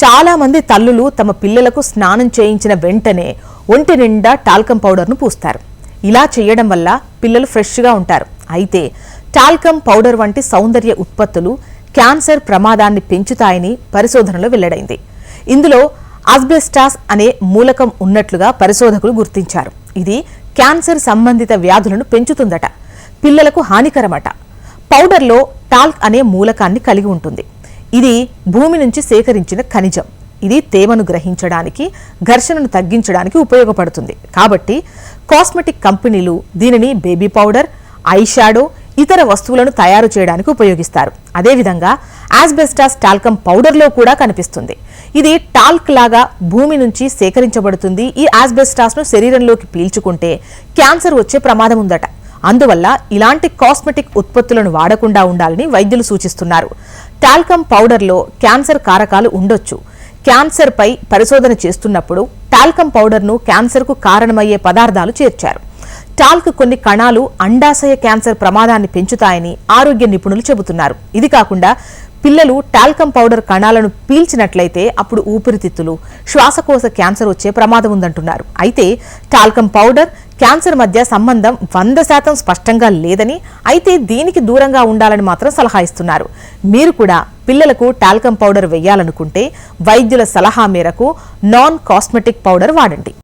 చాలా మంది తల్లులు తమ పిల్లలకు స్నానం చేయించిన వెంటనే ఒంటి నిండా టాల్కమ్ పౌడర్ను పూస్తారు. ఇలా చేయడం వల్ల పిల్లలు ఫ్రెష్గా ఉంటారు. అయితే టాల్కమ్ పౌడర్ వంటి సౌందర్య ఉత్పత్తులు క్యాన్సర్ ప్రమాదాన్ని పెంచుతాయని పరిశోధనలో వెల్లడైంది. ఇందులో ఆస్బెస్టాస్ అనే మూలకం ఉన్నట్లుగా పరిశోధకులు గుర్తించారు. ఇది క్యాన్సర్ సంబంధిత వ్యాధులను పెంచుతుందట, పిల్లలకు హానికరమట. పౌడర్లో టాల్క్ అనే మూలకాన్ని కలిగి ఉంటుంది. ఇది భూమి నుంచి సేకరించిన ఖనిజం. ఇది తేమను గ్రహించడానికి, ఘర్షణను తగ్గించడానికి ఉపయోగపడుతుంది. కాబట్టి కాస్మెటిక్ కంపెనీలు దీనిని బేబీ పౌడర్, ఐ షాడో, ఇతర వస్తువులను తయారు చేయడానికి ఉపయోగిస్తారు. అదేవిధంగా ఆస్బెస్టాస్ టాల్కమ్ పౌడర్లో కూడా కనిపిస్తుంది. ఇది టాల్క్ లాగా భూమి నుంచి సేకరించబడుతుంది. ఈ ఆస్బెస్టాస్ను శరీరంలోకి పీల్చుకుంటే క్యాన్సర్ వచ్చే ప్రమాదం ఉందట. అందువల్ల ఇలాంటి కాస్మెటిక్ ఉత్పత్తులను వాడకుండా ఉండాలని వైద్యులు సూచిస్తున్నారు. టాల్కమ్ పౌడర్లో క్యాన్సర్ కారకాలు ఉండొచ్చు. క్యాన్సర్ పై పరిశోధన చేస్తున్నప్పుడు టాల్కమ్ పౌడర్ను క్యాన్సర్కు కారణమయ్యే పదార్థాలు చేర్చారు. టాల్క్ కొన్ని కణాలు అండాశయ క్యాన్సర్ ప్రమాదాన్ని పెంచుతాయని ఆరోగ్య నిపుణులు చెబుతున్నారు. ఇది కాకుండా పిల్లలు టాల్కమ్ పౌడర్ కణాలను పీల్చినట్లయితే అప్పుడు ఊపిరితిత్తులు, శ్వాసకోశ క్యాన్సర్ వచ్చే ప్రమాదం ఉందంటున్నారు. అయితే టాల్కమ్ పౌడర్, క్యాన్సర్ మధ్య సంబంధం 100% స్పష్టంగా లేదని, అయితే దీనికి దూరంగా ఉండాలని మాత్రం సలహా ఇస్తున్నారు. మీరు కూడా పిల్లలకు టాల్కమ్ పౌడర్ వేయాలనుకుంటే వైద్యుల సలహా మేరకు నాన్ కాస్మెటిక్ పౌడర్ వాడండి.